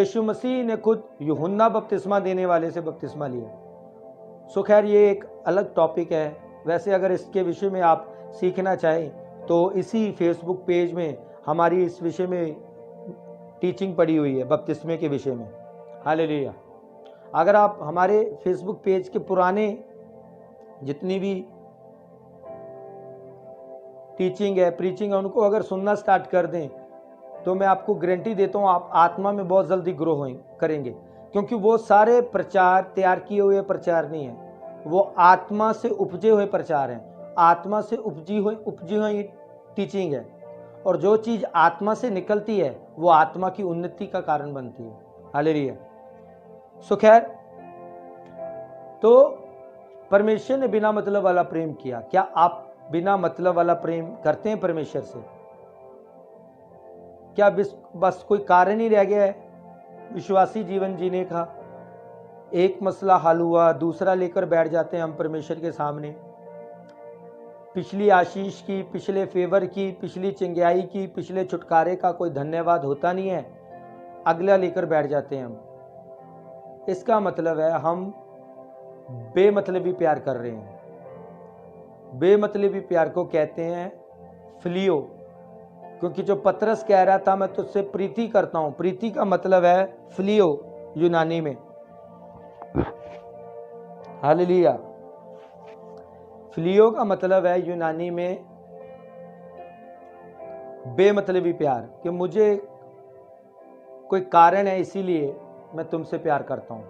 यीशु मसीह ने खुद यूहन्ना बपतिस्मा देने वाले से बपतिस्मा लिया। सो खैर ये एक अलग टॉपिक है। वैसे अगर इसके विषय में आप सीखना चाहें तो इसी फेसबुक पेज में हमारी इस विषय में टीचिंग पड़ी हुई है, बपतिस्मे के विषय में। हालेलुया। अगर आप हमारे फेसबुक पेज के पुराने जितनी भी टीचिंग है, प्रीचिंग है, उनको अगर सुनना स्टार्ट कर दें तो मैं आपको गारंटी देता हूँ आप आत्मा में बहुत जल्दी ग्रो करेंगे, क्योंकि वो सारे प्रचार तैयार किए हुए प्रचार नहीं है, वो आत्मा से उपजे हुए प्रचार हैं, आत्मा से उपजी हुई टीचिंग है। और जो चीज़ आत्मा से निकलती है वो आत्मा की उन्नति का कारण बनती है। हालेलुया। सो खैर, तो परमेश्वर ने बिना मतलब वाला प्रेम किया। क्या आप बिना मतलब वाला प्रेम करते हैं परमेश्वर से? क्या बस कोई कारण ही रह गया है विश्वासी जीवन जीने का? एक मसला हल हुआ, दूसरा लेकर बैठ जाते हैं हम परमेश्वर के सामने। पिछली आशीष की, पिछले फेवर की, पिछली चंगियाई की, पिछले छुटकारे का कोई धन्यवाद होता नहीं है, अगला लेकर बैठ जाते हैं हम। इसका मतलब है हम बेमतलबी प्यार कर रहे हैं। बेमतलबी प्यार को कहते हैं फिलियो। क्योंकि जो पतरस कह रहा था मैं तुझसे प्रीति करता हूं, प्रीति का मतलब है फिलियो यूनानी में। हालेलुया। फिलियो का मतलब है यूनानी में बेमतलबी प्यार, कि मुझे कोई कारण है इसीलिए मैं तुमसे प्यार करता हूं।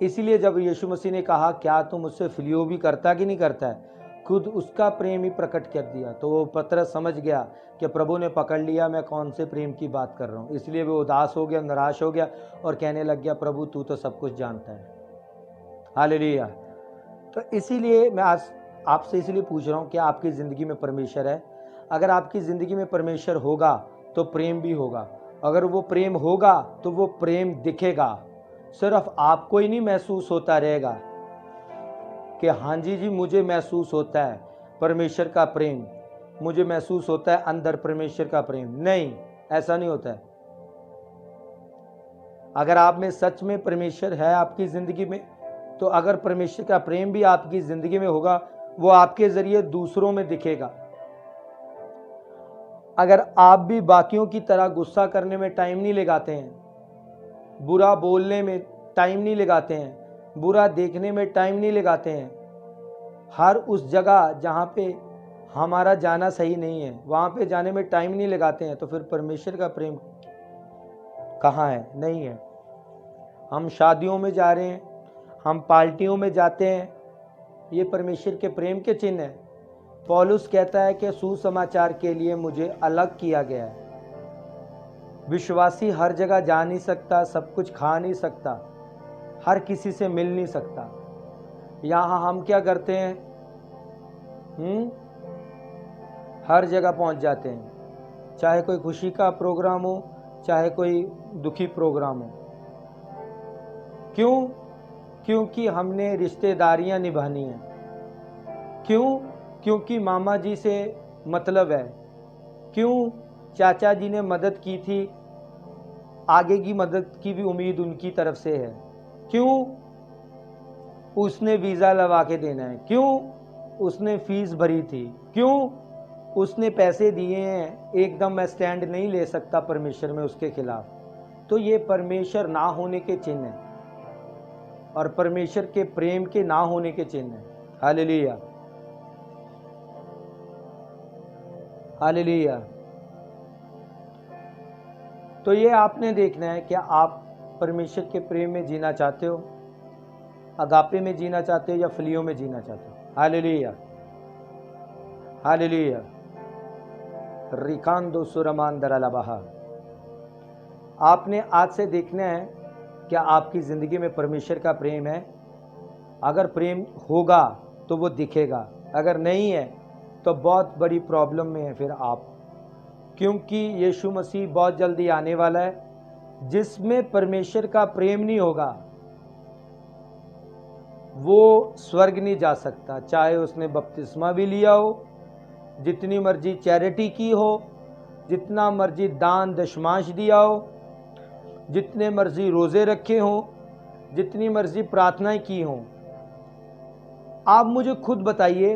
इसीलिए जब यीशु मसीह ने कहा क्या तुम मुझसे फिलियो भी करता कि नहीं करता है, खुद उसका प्रेम ही प्रकट कर दिया। तो वो पतरस समझ गया कि प्रभु ने पकड़ लिया मैं कौन से प्रेम की बात कर रहा हूँ। इसलिए वो उदास हो गया, निराश हो गया और कहने लग गया प्रभु तू तो सब कुछ जानता है। हालेलुया। तो इसीलिए मैं आज आपसे इसलिए पूछ रहा हूँ कि आपकी ज़िंदगी में परमेश्वर है? अगर आपकी ज़िंदगी में परमेश्वर होगा तो प्रेम भी होगा। अगर वो प्रेम होगा तो वो प्रेम दिखेगा। सिर्फ आपको ही नहीं महसूस होता रहेगा कि हाँ जी मुझे महसूस होता है परमेश्वर का प्रेम, मुझे महसूस होता है अंदर परमेश्वर का प्रेम। नहीं, ऐसा नहीं होता है। अगर आप में सच में परमेश्वर है आपकी ज़िंदगी में, तो अगर परमेश्वर का प्रेम भी आपकी ज़िंदगी में होगा वो आपके ज़रिए दूसरों में दिखेगा। अगर आप भी बाकियों की तरह गुस्सा करने में टाइम नहीं लगाते हैं, बुरा बोलने में टाइम नहीं लगाते हैं, बुरा देखने में टाइम नहीं लगाते हैं, हर उस जगह जहाँ पे हमारा जाना सही नहीं है वहाँ पे जाने में टाइम नहीं लगाते हैं, तो फिर परमेश्वर का प्रेम कहाँ है? नहीं है। हम शादियों में जा रहे हैं, हम पार्टियों में जाते हैं, ये परमेश्वर के प्रेम के चिन्ह है। पौलुस कहता है कि सुसमाचार के लिए मुझे अलग किया गया है। विश्वासी हर जगह जा नहीं सकता, सब कुछ खा नहीं सकता, हर किसी से मिल नहीं सकता। यहाँ हम क्या करते हैं? हर जगह पहुँच जाते हैं, चाहे कोई खुशी का प्रोग्राम हो, चाहे कोई दुखी प्रोग्राम हो। क्यों? क्योंकि हमने रिश्तेदारियां निभानी है। क्यों? क्योंकि मामा जी से मतलब है। क्यों? चाचा जी ने मदद की थी, आगे की मदद की भी उम्मीद उनकी तरफ से है। क्यों? उसने वीज़ा लगा के देना है। क्यों? उसने फीस भरी थी। क्यों? उसने पैसे दिए हैं। एकदम मैं स्टैंड नहीं ले सकता परमेश्वर में उसके खिलाफ। तो ये परमेश्वर ना होने के चिन्ह है और परमेश्वर के प्रेम के ना होने के चिन्ह है। Hallelujah, hallelujah. तो ये आपने देखना है कि आप परमेश्वर के प्रेम में जीना चाहते हो, अगापे में जीना चाहते हो या फिलियो में जीना चाहते हो। Hallelujah, hallelujah. रिकांदो सुरमान दरालाबाहा। आपने आज से देखना है क्या आपकी ज़िंदगी में परमेश्वर का प्रेम है। अगर प्रेम होगा तो वो दिखेगा, अगर नहीं है तो बहुत बड़ी प्रॉब्लम में है फिर आप, क्योंकि यीशु मसीह बहुत जल्दी आने वाला है। जिसमें परमेश्वर का प्रेम नहीं होगा वो स्वर्ग नहीं जा सकता, चाहे उसने बपतिस्मा भी लिया हो, जितनी मर्जी चैरिटी की हो, जितना मर्जी दान दशमांश दिया हो, जितने मर्जी रोज़े रखे हों, जितनी मर्जी प्रार्थनाएं की हों, आप मुझे खुद बताइए,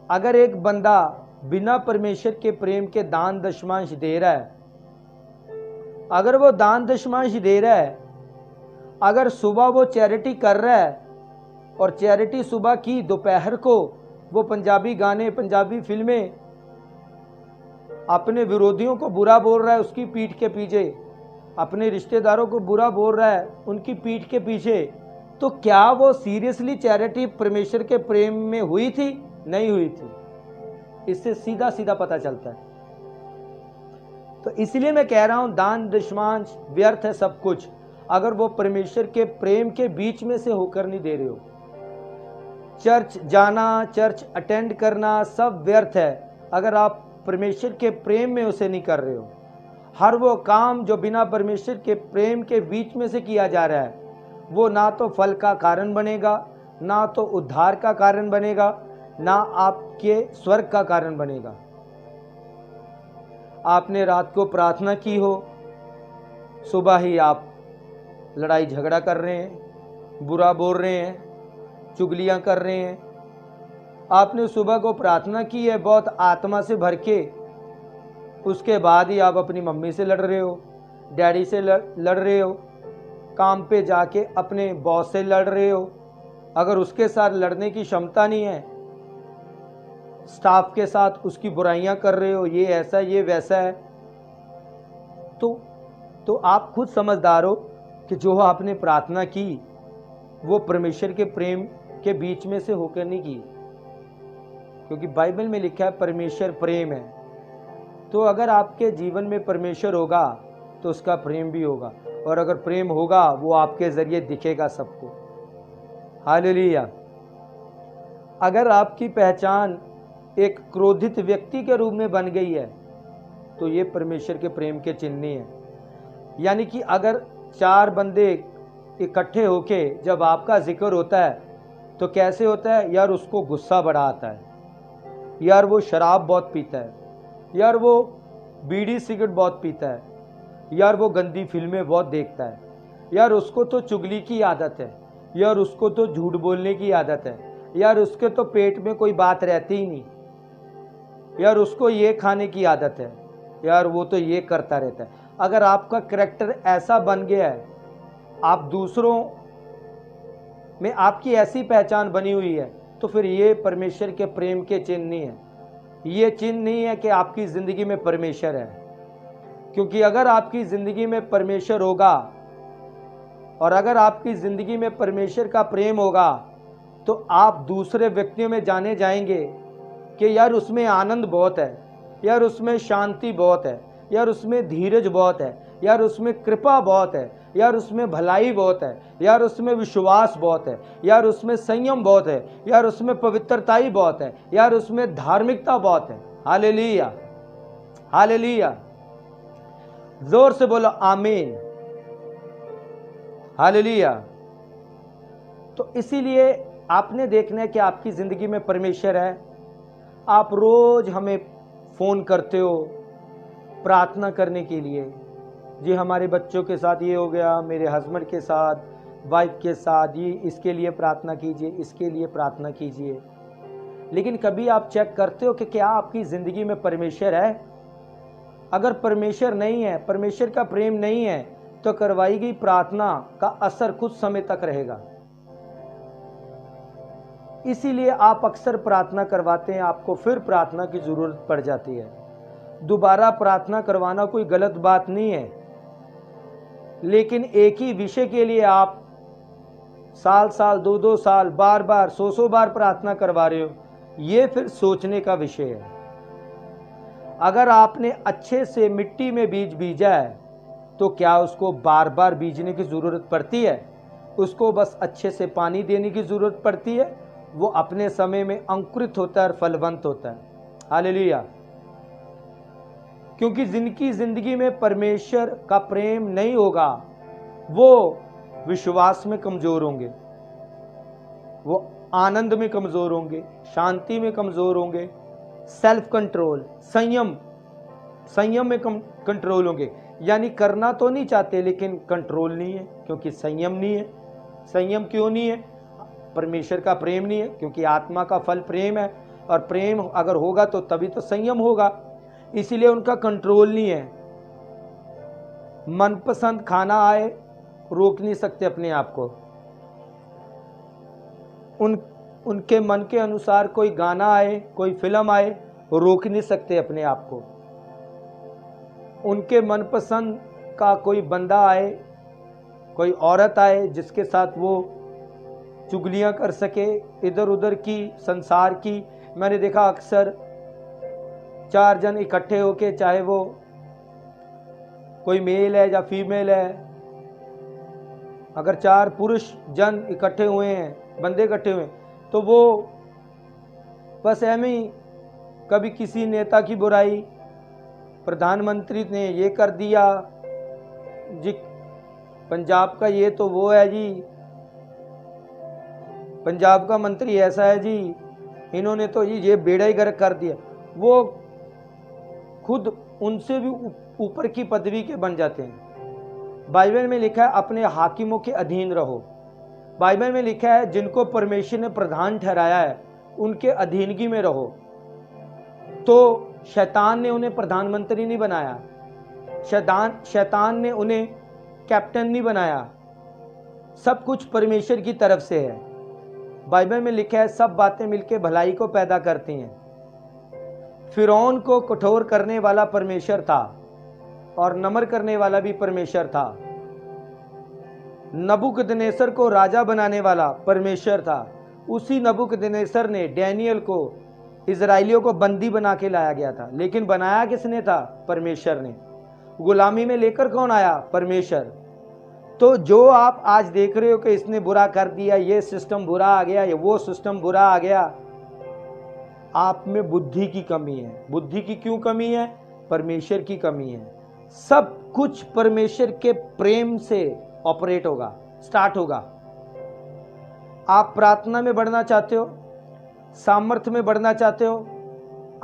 अगर एक बंदा बिना परमेश्वर के प्रेम के दान दशमांश दे रहा है, अगर वो दान दशमांश दे रहा है, अगर सुबह वो चैरिटी कर रहा है और चैरिटी सुबह की, दोपहर को वो पंजाबी गाने, पंजाबी फिल्में, अपने विरोधियों को बुरा बोल रहा है उसकी पीठ के पीछे, अपने रिश्तेदारों को बुरा बोल रहा है उनकी पीठ के पीछे, तो क्या वो सीरियसली चैरिटी परमेश्वर के प्रेम में हुई थी? नहीं हुई थी। इससे सीधा सीधा पता चलता है। तो इसलिए मैं कह रहा हूं, दान दशमांश व्यर्थ है सब कुछ, अगर वो परमेश्वर के प्रेम के बीच में से होकर नहीं दे रहे हो। चर्च जाना, चर्च अटेंड करना सब व्यर्थ है अगर आप परमेश्वर के प्रेम में उसे नहीं कर रहे हो। हर वो काम जो बिना परमेश्वर के प्रेम के बीच में से किया जा रहा है, वो ना तो फल का कारण बनेगा, ना तो उद्धार का कारण बनेगा, ना आपके स्वर्ग का कारण बनेगा। आपने रात को प्रार्थना की हो, सुबह ही आप लड़ाई झगड़ा कर रहे हैं, बुरा बोल रहे हैं, चुगलियां कर रहे हैं। आपने सुबह को प्रार्थना की है बहुत आत्मा से भर के, उसके बाद ही आप अपनी मम्मी से लड़ रहे हो, डैडी से लड़ रहे हो, काम पे जाके अपने बॉस से लड़ रहे हो। अगर उसके साथ लड़ने की क्षमता नहीं है, स्टाफ के साथ उसकी बुराइयां कर रहे हो, ये ऐसा ये वैसा है, तो आप खुद समझदार हो कि जो आपने प्रार्थना की वो परमेश्वर के प्रेम के बीच में से होकर नहीं की। क्योंकि बाइबल में लिखा है परमेश्वर प्रेम है। तो अगर आपके जीवन में परमेश्वर होगा तो उसका प्रेम भी होगा, और अगर प्रेम होगा वो आपके जरिए दिखेगा सबको। हालेलुया। अगर आपकी पहचान एक क्रोधित व्यक्ति के रूप में बन गई है तो ये परमेश्वर के प्रेम के चिन्ह नहीं है। यानी कि अगर 4 बंदे इकट्ठे होके जब आपका जिक्र होता है तो कैसे होता है? यार उसको गुस्सा बड़ा आता है, यार वो शराब बहुत पीता है, यार वो बीड़ी सिगरेट बहुत पीता है, यार वो गंदी फिल्में बहुत देखता है, यार उसको तो चुगली की आदत है, यार उसको तो झूठ बोलने की आदत है, यार उसके तो पेट में कोई बात रहती ही नहीं, यार उसको ये खाने की आदत है, यार वो तो ये करता रहता है। अगर आपका करैक्टर ऐसा बन गया है, आप दूसरों में आपकी ऐसी पहचान बनी हुई है, तो फिर ये परमेश्वर के प्रेम के चिन्ह नहीं है। ये चिन्ह नहीं है कि आपकी ज़िंदगी में परमेश्वर है। क्योंकि अगर आपकी ज़िंदगी में परमेश्वर होगा और अगर आपकी ज़िंदगी में परमेश्वर का प्रेम होगा तो आप दूसरे व्यक्तियों में जाने जाएंगे कि यार उसमें आनंद बहुत है, यार उसमें शांति बहुत है, यार उसमें धीरज बहुत है, यार उसमें कृपा बहुत है, यार उसमें भलाई बहुत है, यार उसमें विश्वास बहुत है, यार उसमें संयम बहुत है, यार उसमें पवित्रता ही बहुत है, यार उसमें धार्मिकता बहुत है। Hallelujah, hallelujah. जोर से बोलो आमीन। हालेलुया। तो इसीलिए आपने देखना है कि आपकी जिंदगी में परमेश्वर है। आप रोज हमें फोन करते हो प्रार्थना करने के लिए, जी हमारे बच्चों के साथ ये हो गया, मेरे हस्बैंड के साथ, वाइफ के साथ, ये इसके लिए प्रार्थना कीजिए, इसके लिए प्रार्थना कीजिए। लेकिन कभी आप चेक करते हो कि क्या आपकी ज़िंदगी में परमेश्वर है? अगर परमेश्वर नहीं है, परमेश्वर का प्रेम नहीं है, तो करवाई गई प्रार्थना का असर कुछ समय तक रहेगा। इसीलिए आप अक्सर प्रार्थना करवाते हैं, आपको फिर प्रार्थना की ज़रूरत पड़ जाती है। दोबारा प्रार्थना करवाना कोई गलत बात नहीं है, लेकिन एक ही विषय के लिए आप साल साल 2-2 साल बार बार 100 बार प्रार्थना करवा रहे हो, ये फिर सोचने का विषय है। अगर आपने अच्छे से मिट्टी में बीज बीजा है तो क्या उसको बार बार बीजने की ज़रूरत पड़ती है? उसको बस अच्छे से पानी देने की ज़रूरत पड़ती है, वो अपने समय में अंकुरित होता है और फलवंत होता है। हालेलुया। क्योंकि जिनकी ज़िंदगी में परमेश्वर का प्रेम नहीं होगा वो विश्वास में कमज़ोर होंगे, वो आनंद में कमज़ोर होंगे, शांति में कमज़ोर होंगे, सेल्फ कंट्रोल, संयम में कंट्रोल होंगे। यानी करना तो नहीं चाहते लेकिन कंट्रोल नहीं है, क्योंकि संयम नहीं है। संयम क्यों नहीं है? परमेश्वर का प्रेम नहीं है, क्योंकि आत्मा का फल प्रेम है, और प्रेम अगर होगा तो तभी तो संयम होगा। इसीलिए उनका कंट्रोल नहीं है। मनपसंद खाना आए, रोक नहीं सकते अपने आप को। उनके मन के अनुसार कोई गाना आए, कोई फिल्म आए, रोक नहीं सकते अपने आप को। उनके मनपसंद का कोई बंदा आए, कोई औरत आए जिसके साथ वो चुगलियां कर सके इधर उधर की, संसार की। मैंने देखा अक्सर 4 जन इकट्ठे होके, चाहे वो कोई मेल है या फीमेल है, अगर 4 पुरुष जन इकट्ठे हुए हैं, बंदे इकट्ठे हुए हैं, तो वो बस ऐਵੇਂ ही कभी किसी नेता की बुराई, प्रधानमंत्री ने ये कर दिया जी, पंजाब का ये तो वो है जी, पंजाब का मंत्री ऐसा है जी, इन्होंने तो ये बेड़ा ही गर्क कर दिया। वो खुद उनसे भी ऊपर की पदवी के बन जाते हैं। बाइबल में लिखा है अपने हाकिमों के अधीन रहो। बाइबल में लिखा है जिनको परमेश्वर ने प्रधान ठहराया है उनके अधीनगी में रहो। तो शैतान ने उन्हें प्रधानमंत्री नहीं बनाया, शैतान ने उन्हें कैप्टन नहीं बनाया। सब कुछ परमेश्वर की तरफ से है। बाइबल में लिखा है सब बातें मिलकर भलाई को पैदा करती हैं। फिरौन को कठोर करने वाला परमेश्वर था और नम्र करने वाला भी परमेश्वर था। नबूकदनेस्सर को राजा बनाने वाला परमेश्वर था। उसी नबूकदनेस्सर ने डैनियल को, इजराइलियों को बंदी बना के लाया गया था, लेकिन बनाया किसने था? परमेश्वर ने। गुलामी में लेकर कौन आया? परमेश्वर। तो जो आप आज देख रहे हो कि इसने बुरा कर दिया, ये सिस्टम बुरा आ गया, या वो सिस्टम बुरा आ गया, आप में बुद्धि की कमी है। बुद्धि की क्यों कमी है? परमेश्वर की कमी है। सब कुछ परमेश्वर के प्रेम से ऑपरेट होगा, स्टार्ट होगा। आप प्रार्थना में बढ़ना चाहते हो, सामर्थ्य में बढ़ना चाहते हो,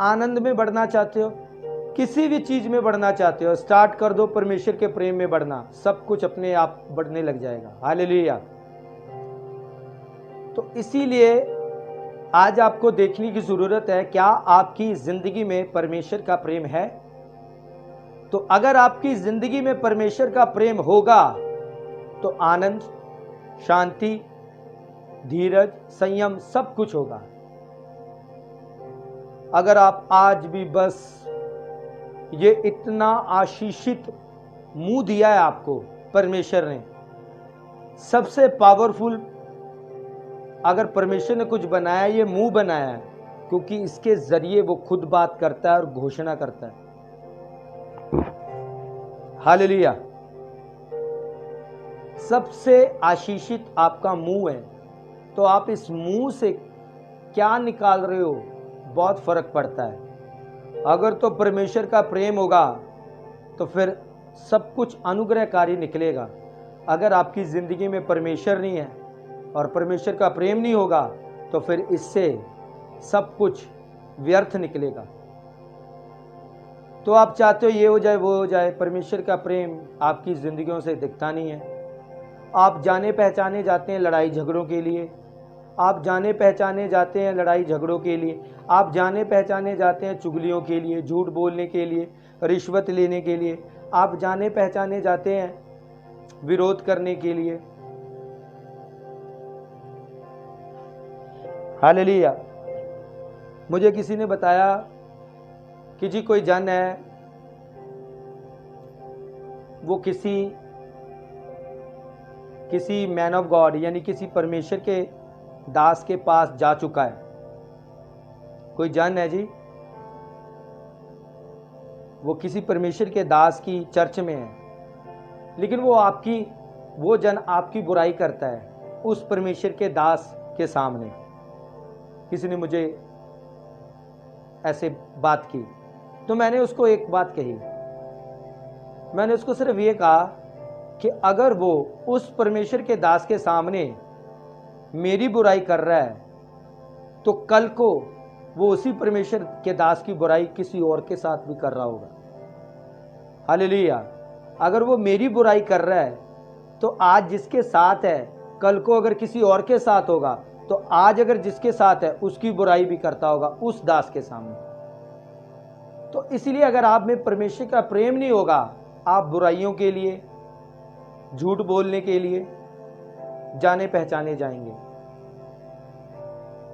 आनंद में बढ़ना चाहते हो, किसी भी चीज में बढ़ना चाहते हो, स्टार्ट कर दो परमेश्वर के प्रेम में बढ़ना, सब कुछ अपने आप बढ़ने लग जाएगा। हालेलुया। तो इसीलिए आज आपको देखने की जरूरत है, क्या आपकी जिंदगी में परमेश्वर का प्रेम है? तो अगर आपकी जिंदगी में परमेश्वर का प्रेम होगा तो आनंद, शांति, धीरज, संयम सब कुछ होगा। अगर आप आज भी बस ये इतना आशीषित मुंह दिया है आपको परमेश्वर ने, सबसे पावरफुल अगर परमेश्वर ने कुछ बनाया, ये मुंह बनाया है, क्योंकि इसके जरिए वो खुद बात करता है और घोषणा करता है। हालेलुया। सबसे आशीषित आपका मुंह है, तो आप इस मुंह से क्या निकाल रहे हो बहुत फर्क पड़ता है। अगर तो परमेश्वर का प्रेम होगा तो फिर सब कुछ अनुग्रहकारी निकलेगा। अगर आपकी जिंदगी में परमेश्वर नहीं है और परमेश्वर का प्रेम नहीं होगा तो फिर इससे सब कुछ व्यर्थ निकलेगा। तो आप चाहते हो ये हो जाए वो हो जाए, परमेश्वर का प्रेम आपकी जिंदगियों से दिखता नहीं है। आप जाने पहचाने जाते हैं लड़ाई झगड़ों के लिए, आप जाने पहचाने जाते हैं लड़ाई झगड़ों के लिए, आप जाने पहचाने जाते हैं चुगलियों के लिए, झूठ बोलने के लिए, रिश्वत लेने के लिए, आप जाने पहचाने जाते हैं विरोध करने के लिए। हालेलुया। मुझे किसी ने बताया कि जी कोई जन है, वो किसी मैन ऑफ गॉड यानी किसी परमेश्वर के दास के पास जा चुका है। कोई जन है जी, वो किसी परमेश्वर के दास की चर्च में है, लेकिन वो जन आपकी बुराई करता है उस परमेश्वर के दास के सामने। किसी ने मुझे ऐसे बात की, तो मैंने उसको एक बात कही। मैंने उसको सिर्फ ये कहा कि अगर वो उस परमेश्वर के दास के सामने मेरी बुराई कर रहा है तो कल को वो उसी परमेश्वर के दास की बुराई किसी और के साथ भी कर रहा होगा। हालेलुया। अगर वो मेरी बुराई कर रहा है तो आज जिसके साथ है कल को अगर किसी और के साथ होगा तो आज अगर जिसके साथ है उसकी बुराई भी करता होगा उस दास के सामने। तो इसलिए अगर आप में परमेश्वर का प्रेम नहीं होगा, आप बुराइयों के लिए, झूठ बोलने के लिए जाने पहचाने जाएंगे।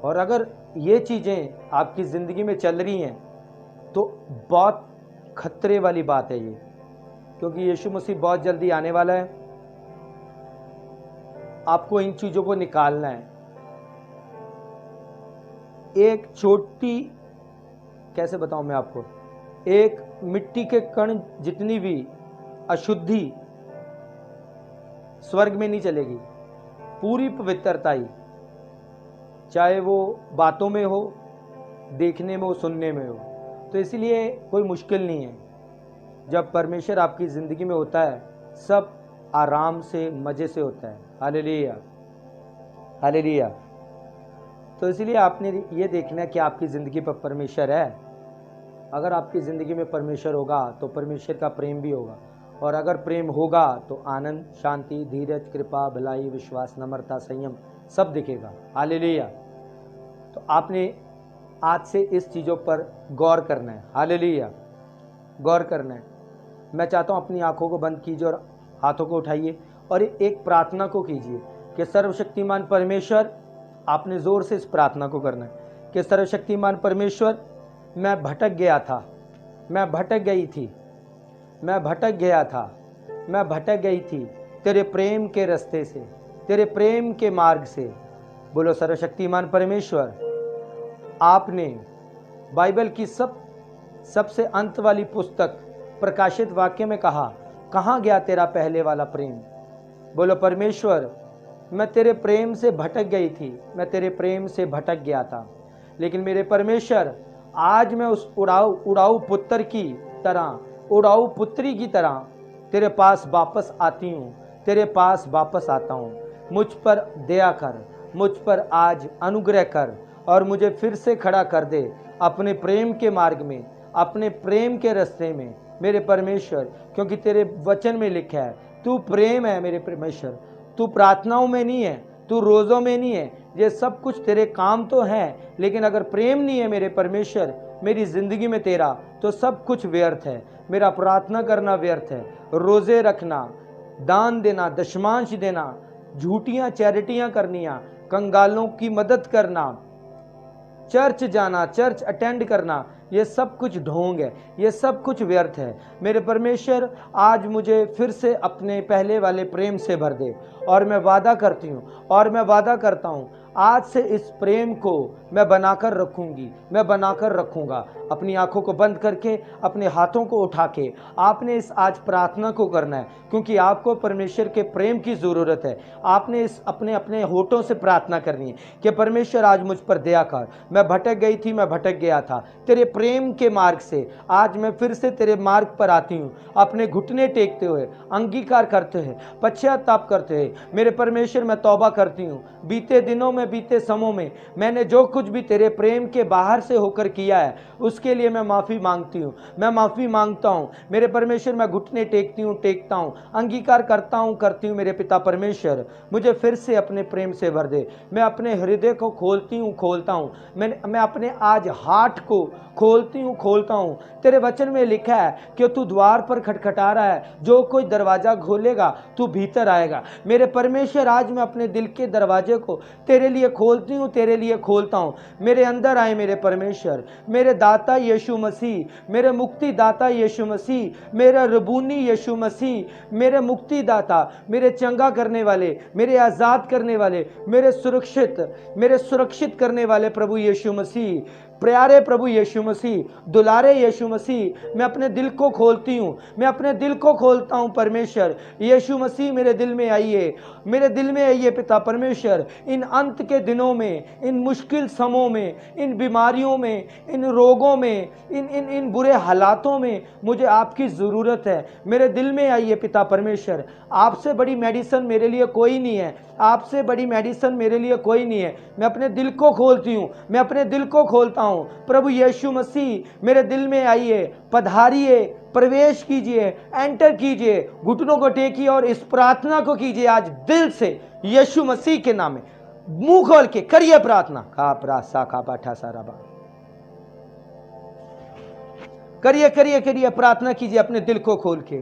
और अगर ये चीजें आपकी जिंदगी में चल रही हैं तो बहुत खतरे वाली बात है ये, क्योंकि यीशु मसीह बहुत जल्दी आने वाला है। आपको इन चीजों को निकालना है। एक छोटी, कैसे बताऊं मैं आपको, एक मिट्टी के कण जितनी भी अशुद्धि स्वर्ग में नहीं चलेगी। पूरी पवित्रता ही, चाहे वो बातों में हो, देखने में हो, सुनने में हो। तो इसलिए कोई मुश्किल नहीं है। जब परमेश्वर आपकी ज़िंदगी में होता है सब आराम से, मज़े से होता है। Hallelujah, hallelujah. तो इसलिए आपने ये देखना है कि आपकी ज़िंदगी पर परमेश्वर है। अगर आपकी ज़िंदगी में परमेश्वर होगा तो परमेश्वर का प्रेम भी होगा, और अगर प्रेम होगा तो आनंद, शांति, धीरज, कृपा, भलाई, विश्वास, नम्रता, संयम सब दिखेगा। हालेलुया। तो आपने आज से इस चीज़ों पर गौर करना है। हालेलुया, गौर करना है। मैं चाहता हूँ अपनी आंखों को बंद कीजिए और हाथों को उठाइए और एक प्रार्थना को कीजिए कि सर्वशक्तिमान परमेश्वर, आपने ज़ोर से इस प्रार्थना को करना है कि सर्वशक्तिमान परमेश्वर, मैं भटक गया था, मैं भटक गई थी, मैं भटक गया था, मैं भटक गई थी तेरे प्रेम के रास्ते से, तेरे प्रेम के मार्ग से। बोलो सर्वशक्तिमान परमेश्वर, आपने बाइबल की सबसे अंत वाली पुस्तक प्रकाशित वाक्य में कहा, कहाँ गया तेरा पहले वाला प्रेम। बोलो परमेश्वर, मैं तेरे प्रेम से भटक गई थी, मैं तेरे प्रेम से भटक गया था, लेकिन मेरे परमेश्वर आज मैं उस उड़ाऊ पुत्र की तरह, उड़ाऊ पुत्री की तरह तेरे पास वापस आती हूँ, तेरे पास वापस आता हूँ। मुझ पर दया कर, मुझ पर आज अनुग्रह कर और मुझे फिर से खड़ा कर दे अपने प्रेम के मार्ग में, अपने प्रेम के रास्ते में मेरे परमेश्वर, क्योंकि तेरे वचन में लिखा है तू प्रेम है मेरे परमेश्वर। तू प्रार्थनाओं में नहीं है, तू रोज़ों में नहीं है। ये सब कुछ तेरे काम तो हैं, लेकिन अगर प्रेम नहीं है मेरे परमेश्वर मेरी ज़िंदगी में तेरा, तो सब कुछ व्यर्थ है। मेरा प्रार्थना करना व्यर्थ है, रोज़े रखना, दान देना, दशमांश देना, झूठियाँ चैरिटियाँ करनियाँ, कंगालों की मदद करना, चर्च जाना, चर्च अटेंड करना, ये सब कुछ ढोंग है, ये सब कुछ व्यर्थ है। मेरे परमेश्वर आज मुझे फिर से अपने पहले वाले प्रेम से भर दे। और मैं वादा करती हूँ और मैं वादा करता हूँ आज से इस प्रेम को मैं बनाकर रखूँगी, मैं बनाकर रखूँगा। अपनी आंखों को बंद करके, अपने हाथों को उठा के आपने इस आज प्रार्थना को करना है, क्योंकि आपको परमेश्वर के प्रेम की ज़रूरत है। आपने इस अपने अपने होठों से प्रार्थना करनी है कि परमेश्वर आज मुझ पर दया कर। मैं भटक गई थी, मैं भटक गया था, तेरे प्रेम के मार्ग से आज मैं फिर से तेरे मार्ग पर आती हूँ। अपने घुटने टेकते हुए, अंगीकार करते हुए, पश्चाताप करते हुए मेरे परमेश्वर मैं तौबा करती हूँ। बीते दिनों में, बीते समयों में मैंने जो कुछ भी तेरे प्रेम के बाहर से होकर किया है उसके लिए मैं माफ़ी मांगती हूँ, मैं माफ़ी मांगता हूँ। मेरे परमेश्वर मैं घुटने टेकती हूँ, टेकता हूँ, अंगीकार करता हूँ, करती हूँ। मेरे पिता परमेश्वर मुझे फिर से अपने प्रेम से भर दे। मैं अपने हृदय को खोलती हूँ, खोलता हूँ। मैं अपने आज हार्ट को खोलती हूँ, खोलता हूँ। तेरे वचन में लिखा है कि तू द्वार पर खटखटा रहा है, जो कोई दरवाज़ा खोलेगा तू भीतर आएगा। मेरे परमेश्वर आज मैं अपने दिल के दरवाजे को तेरे लिए खोलती हूँ, तेरे लिए खोलता हूँ। मेरे अंदर आए मेरे परमेश्वर, मेरे दाता यीशु मसीह, मेरे मुक्ति दाता यीशु मसीह, मेरा रबूनी यीशु मसीह, मेरे मुक्ति दाता, मेरे चंगा करने वाले, मेरे आज़ाद करने वाले, मेरे सुरक्षित करने वाले प्रभु यीशु मसीह, प्यारे प्रभु यीशु मसीह, दुलारे यीशु मसीह, मैं अपने दिल को खोलती हूँ, मैं अपने दिल को खोलता हूँ। परमेश्वर यीशु मसीह मेरे दिल में आइए, मेरे दिल में आइए पिता परमेश्वर। इन अंत के दिनों में, इन मुश्किल समयों में, इन बीमारियों में, इन रोगों में, इन बुरे हालातों में मुझे आपकी ज़रूरत है। मेरे दिल में आइए पिता परमेश्वर। आपसे बड़ी मेडिसिन मेरे लिए कोई नहीं है, आपसे बड़ी मेडिसिन मेरे लिए कोई नहीं है। मैं अपने दिल को खोलती हूँ, मैं अपने दिल को खोलता हूँ हूं, प्रभु यीशु मसीह मेरे दिल में आइए, पधारिए, प्रवेश कीजिए, एंटर कीजिए, घुटनों को टेकिए और इस प्रार्थना को कीजिए आज दिल से यीशु मसीह के नाम में। मुंह खोल के करिए प्रार्थना। करिए करिए करिए, प्रार्थना कीजिए अपने दिल को खोल के।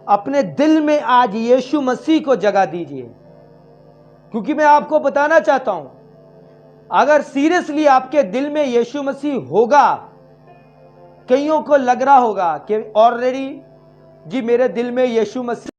अपने दिल में आज यीशु मसीह को जगह दीजिए, क्योंकि मैं आपको बताना चाहता हूं, अगर सीरियसली आपके दिल में यीशु मसीह होगा, कईयों को लग रहा होगा कि ऑलरेडी जी मेरे दिल में यीशु मसीह